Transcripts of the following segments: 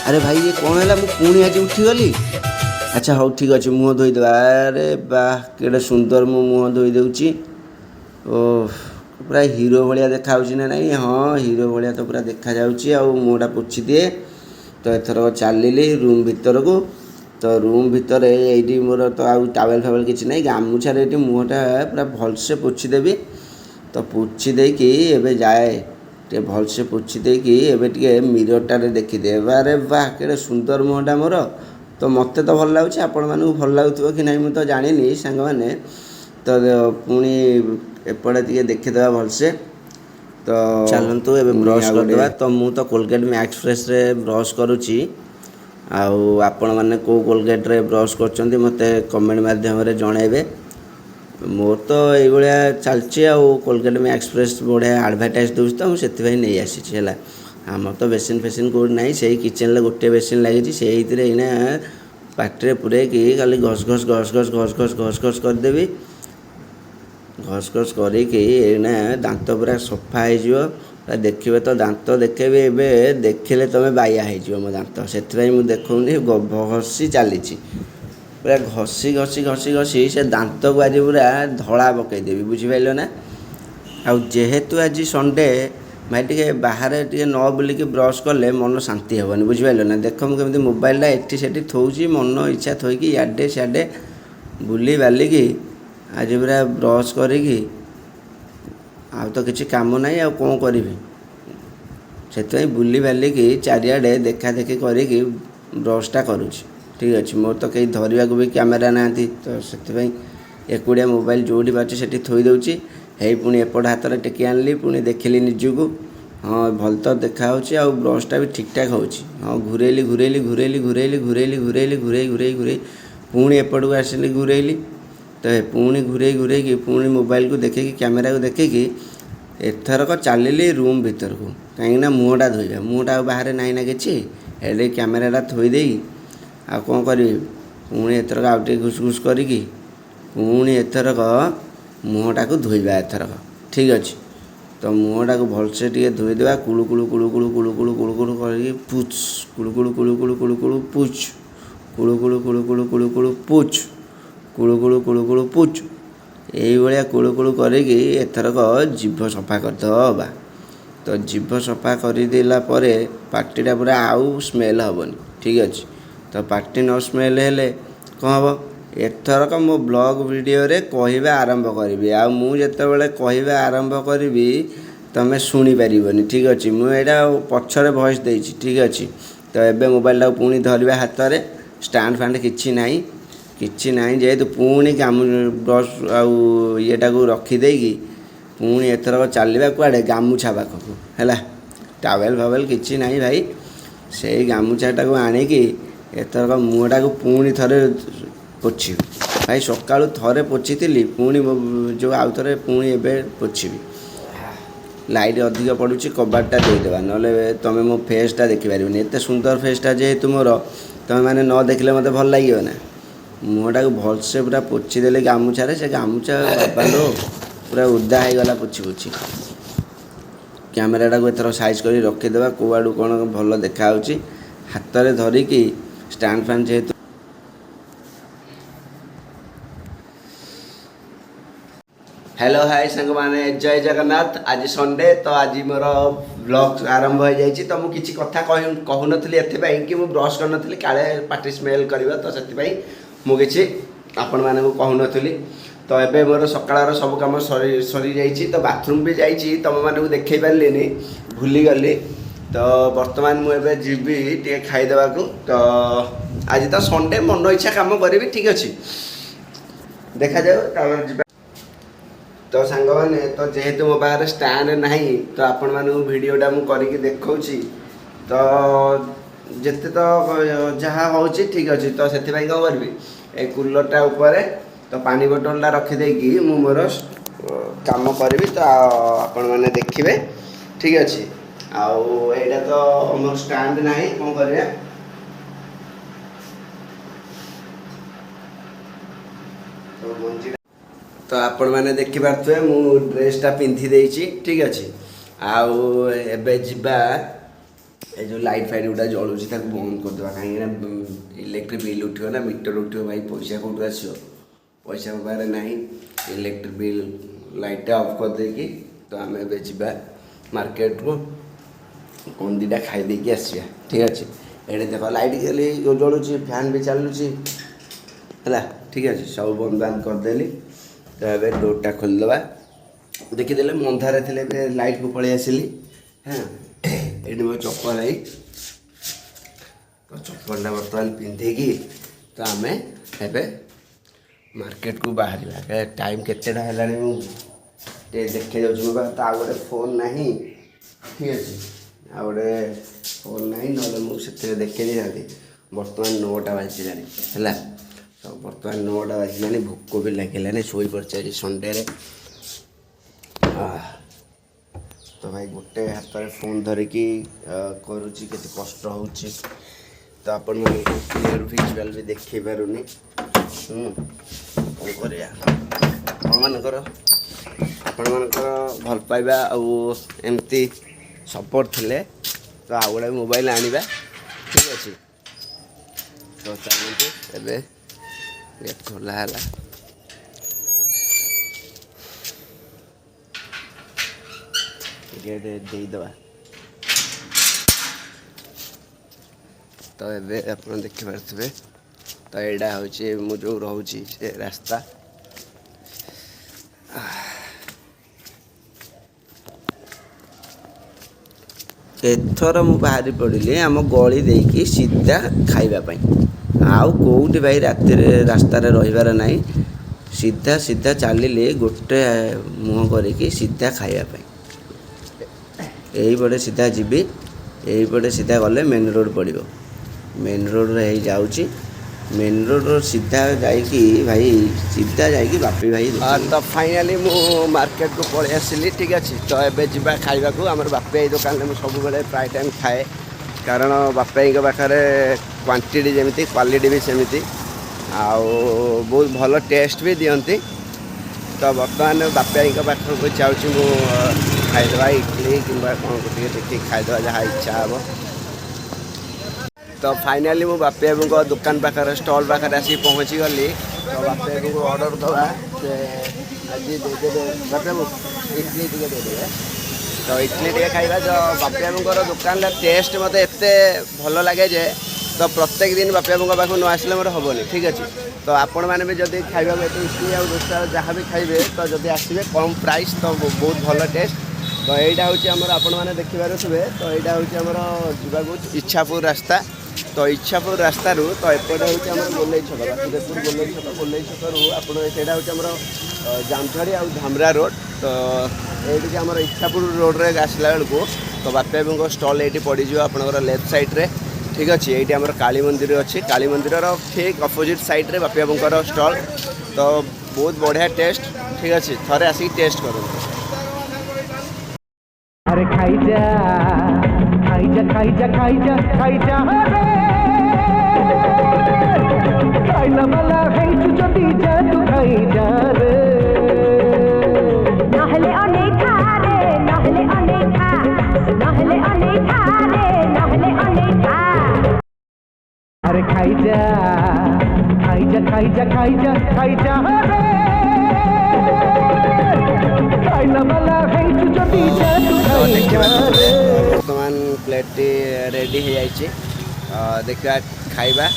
अरे भाई ये कौन है मु पुणी आज उठीगली। अच्छा हौ ठीक अच्छे मुँह धोईदेवा। अरे वाह केड़े सुंदर मु मुँह धोई दूची। ओ पूरा हीरो भाया देखा ना नहीं। हाँ हीरो भाया तो पूरा देखा मुँहटा पोछि दिए। तो एथर चलिली रूम भीतर को। तो रूम भितर ये मोर तो आउ टावेल फावेल किसी ना गामुछार ये मुँहटा पूरा भलसे पोछीदेवी। तो पोछि देकी एबे जाए टे भलसे पोछि देकी एबे टे मिररटारे देखीदे। अरे वाह केड़े सुंदर मुँहटा मोर। तो मत तो भल लगुच आपण मानू भल लगुव कि नहीं मुझे तो जानी सांग मैंने। तो पुणी एपटे टे देखीदे भलसे। तो चलतु एबे ब्रश करदेवा। तो मु तो कोलगेट मैक्स फ्रेश रे ब्रश करुच्ची। आपण मैंने कौ कोलगेट रे ब्रश कर मते कमेंट माध्यम जनइबे। मोर तो ये चलती कोलगेट मैक्स फ्रेश बढ़िया आडभटाइज दूसरी तो मुझे नहीं आसी है। आम तो बेसिन फेसिन कौट ना से किचेन गोटे बेसिन लगी से पाटे पूरे कि खाली घस घस घस घस घस घस घस घस करदेवी। घस घस करना दांत पूरा सफा हो देखिए। तो दांत देखेबी ए देखिले तुम बाया हो मो दांत से देखनी घसी चली पूरा घसी घसी घसी घसी से दांत को आज पूरा धड़ा पकईदेवी बुझिपार ना। आहेतु आज संडे भाई टे बाहर टे न बुलिकी ब्रश कले मन शांति हेनी बुझिपार ना। देख मुझे मोबाइलटा एटी सेठी थोची मन इच्छा थोकी इे सियाडे बुली बालिकी आज पूरा ब्रश करी तो किसी कम ना कौन करी से बुली बालिकी चारिआडे देखा देखी करी ब्रशटा करुँच। ठीक अच्छे मोर तो कहीं धरवा भी कैमेरा ना तो से एकुड़िया मोबाइल जोड़ी पार्टी से थोईदे। है पुणी एपट हाथ में टेकी आनली पुणी देखिली निजू। हाँ भल तो देखा ब्रशटा भी ठीक ठाक हो। हाँ घूरेली घूरेली घूरेली घूरेली घूरेली घूरेली घूरे घूरे घूरे पुणी एपट को आसिली घूरेली। तो पुणी घूरे घूरे पुणी मोबाइल को देखे कैमेरा को देखे एथरक चलिली रूम भीतर को कहीं मुँहटा धोइबा। मुँहटा बाहर ना ना कि कैमेराटा थोईदे आ कौन करी पुणी एथरक आउ टे घुस घुस करी पुणी एथरक मुँहटा को धोइबा एथरक। ठीक अच्छे तो मुँहटा को भलसे टे धोईदेवा। कुड़ू कुड़ू कुड़ू कुड़ू कुड़ू कुड़ू कुड़ू कुड़ू कर पुछ कुड़ू कुड़ू कुड़ू कुड़ू कुड़ू कुड़ू पुछ कुड़ू कुड़ू कुड़ू कुड़ू कुड़ू कुड़ू पुछ कुड़ू कुड़ू कुड़ू कुड़ू पुछ ये कुड़ू कुड़ू करी एथरक जीभ सफा करदेवा। तो जीभ सफा करदेला पार्टीटा पूरा आउ स्मेल हेनी। ठीक अच्छे तो पार्टी न स्मेल हेले कौन हम एथरक मो ब्लॉग वीडियो रे कहवा आरंभ करी आते कहवा आरंभ करी तुम शुणी पारबनी। ठीक अच्छे मुझे पछरे वॉइस देती। ठीक अच्छे तो एबे मोबाइल पुणी धरवा हाथ में स्टैंड फैंड किसी ना जेहेतु पुणी ब्रश आटा को रखीदे पुणी एथरक चलवा कुआड़े गामुछा पाखक है टावेल फावेल किसी ना भाई से गामुछाटा को आणिकी एथरक मुँहटा को पुणी थे पोछि भाई। सका थे पोछि पुणी जो आउ थे पुणी एवं पोछि लाइट अधिक पड़ू कबाटा देदेवा ना तुम मो फेसटा देखिपार एत सुंदर फेसटा जेहेतु मोर तुम मैंने न देखले मत भल लगे ना। मुँहटा को भलसे पूरा पोछीदे गामुछारे से गामुछा बालो पूरा उदा होगला पोछि पोछि। कैमेराटा को एथर साइज कर रखीदेवा कौआड़ू कौन भल देखा हाथ में धरिकी स्टैंड फैन जेहेतु। हेलो हाय सांग माने जय जगन्नाथ। आज संडे तो आज मोर ब्लॉग आरंभ हो जाइए। तो मुझे कथा कहून कि मुझे ब्रश कर नी काले पार्टी स्मेल कर तो से मुझे आपण मैंने कहून। तो एबे मोर सकाळ सब कम सरी सरी जाइए। तो बाथरूम भी जाइए तुम मानक देखे पारे भूलीगली। तो बर्तमान मुझे जीवी टे खाईदेवा को। तो आज तो संडे मन इच्छा कम करी। ठीक अच्छे देखा जाए। तो सांग मैंने तो जेहेतु मो पाखे स्टैंड नहीं तो आपण मानक वीडियोटा मु करके देखौछि। तो जिते तो जहाँ हो ठीक अच्छे तो से कौन करी ए कूलरटा ऊपर तो पानी बोतलटा रखीदे मु मोर काम करी। तो आपण मैंने देखिए। ठीक अच्छे आईटा तो मोर स्टैंड नहीं कौन कर तो आपण मैंने देखिपे मु ड्रेसटा पिंधि देछि। ठीक अच्छे आउ एबे जिबा ए जो लाइट फाइट गुटा जलुची ताको बंद करदेवा कहीं इलेक्ट्रिक बिल उठो ना मीटर उठो भाई पैसा कौटू आसो पैसा ମୋ ପାଖରେ ନାହିଁ इलेक्ट्रिक बिल लाइट ऑफ कर देकी तो आम ए जा मार्केट को कौन दीटा खाई देकी आसिया ठीक अच्छे ये देख लाइट खाली जलुची फैन भी चलुची है ठीक अच्छे सब बंद बांद करदेली तो ये डोरटा खोलीदे देखीदे मंदार थे लाइट को पलि आसिली हाँ ये मो चप्पल है तो चप्पलटा बर्तमान पिंधिकी तो आम ए मार्केट को बाहर टाइम केतेटा है देखे जाऊँ तो आउ गोटे फोन ना ठीक अच्छे आउ गोटे फोन ना ना मुझे देखे नहीं बर्तमान 9टा बाजिलानी है तो बर्तमान 9टा बाजिलानी भोक भी लगे शोई पड़े संडे तो भाई गोटे हाथ में फोन धरिकी करुच्ची केते कष्ट हो तो आपण मैंने क्लियर विजुअल भी देखे पारुनी कौन कर आपण मानकर भल पाइबा आमती सपोर्ट थे तो आउ गोटे मोबाइल आनिबा ठीक अच्छे तो चलते एबे गेट खोला है गेट देदे तो ये आप देखिपे तो यहाँ हूँ मु जो रोचे से रास्ता एथर मु बाहरी पड़िली आम गली देकी सीधा खाइबापी आउ कौटी भाई राति रास्तार रहीबार नाई सीधा सीधा चलिले गोटे मुँह करके सीधा खाइबापी यही पटे सीधा जीवी यही पटे सीधा गले मेन रोड पड़ो मेन रोड रे जाऊँगी मेन रोड सीधा जाइकी भाई सीधा जाइकी बापी भाई तो फाइनाली मु मार्केट को पलि आसिली ठीक अच्छे तो ये जा खाइबा आम बापी भाई दुकान में सब प्राय टाइम खाए कारण बापी भाई पाखे क्वांटिटी जमी क्वालिटी भी सेमती आउ बहुत भल टेस्ट भी दियंती तो बर्तमान बापी भाई पाखक चाहूँ खाईदे इडली कि कौन देखिए खाईदे जहाँ इच्छा हे तो फाइनाली मु बापी बाबू को दुकान पाखे स्टॉल पाखे आसिक पहुँची गली तो बापी बाबू को ऑर्डर दवा से आज देदेवे बापी बाबू इडली टे देदेवे तो इडली टे खाइबा जो बापी बाबूर दुकान टेस्ट मत एत भल लगे जे तो प्रत्येक दिन बापी बाबू पाखु न आसले मोर हेनी ठीक अच्छे तो आपण मैंने भी जब खाइबा इडली आउ डोसा जहाँ भी खाइबे तो जब आसवे कम प्राइस तो बहुत भल टेस्ट तो यहाँ हूँ आपण मैंने देखिपारे तो यहाँ हूँ जावाक इच्छापुर रास्ता तो इच्छापुर रास्ता रू तो एपटे हूँ गोलई छक बासुदेवपुर गोलई छक रू आपड़ा हूँ जामझड़ी आउ धामरा रोड तो ये आम इच्छापुर रोड रे आसला बेलू तो बापी बाबू स्टल ये पड़ज आपंकर लेफ्ट साइड रे ठीक अच्छे ये आम काली मंदिर अच्छी काली मंदिर ठीक अपोजिट साइड रे बापी बाबूर स्टल तो बहुत बढ़िया टेस्ट ठीक अच्छे थरे आसिक टेस्ट करूँ अरे खाइजा खाइजा खाइजा खाइजा खाइजा रे खाइला वाला है तू जदी जा तू खाइजा रे नहले अनेखा रे नहले अनेखा नहले अनेखा रे नहले अनेखा अरे खाइजा खाइजा खाइजा खाइजा खाइजा रे खाइला वाला है तू जदी जा तू बर्तमान प्लेट रेडी हो जाइए देखा खाइबा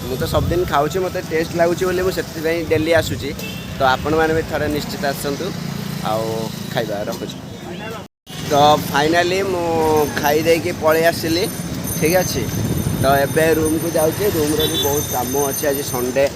मुझे तो सब दिन खाऊँ मत टेस्ट लगुच मुझे डेली आसूची तो आपण मैंने भी थोड़े निश्चित आसतु खाइबा रखुच तो फाइनाली मु खाई देकी पलि आसिली ठीक अच्छे तो एबे रूम को जाऊँगी रूम रे भी बहुत काम अच्छे आज संडे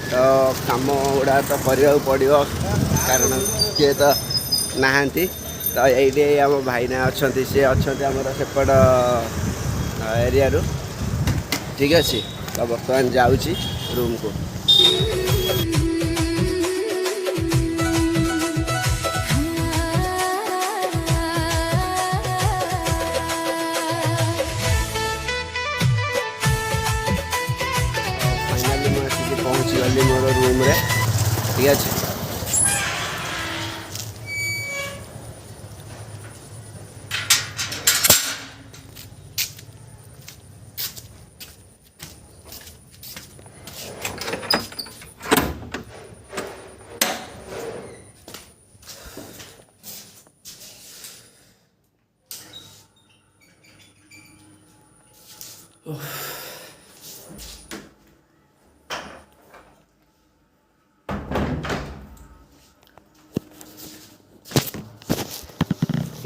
तो काम गुड़ा तो करने पड़ो कारण किए तो नहांती तो ये आम भाईना अच्छा सी अच्छा आमर सेपट एरिया ठीक अच्छे तो बर्तमान जाऊँगी रूम को फाइनाली मुझे पहुँची गली मोर रूम रे ठीक अच्छे ଏ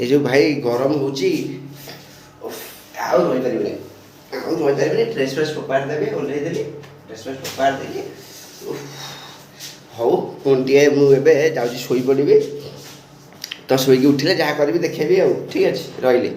ଯେଉଁ ଭାଇ ଗରମ ହେଉଛି ଆଉ ରହିପାରିବିନି ଡ୍ରେସ୍ ଫ୍ରେସ୍ ଫୋପାଡ଼ି ଦେବି ଓହ୍ଲେଇ ଦେଲି ଡ୍ରେସ୍ ଫ୍ରେସ୍ ଫୋପାଡ଼ି ଦେଲି ହଉ ପୁଣି ଟିକେ ମୁଁ ଏବେ ଯାଉଛି ଶୋଇପଡ଼ିବି ତ ଶୋଇକି ଉଠିଲେ ଯାହା କରିବି ଦେଖେଇବି ଆଉ ଠିକ୍ ଅଛି ରହିଲି।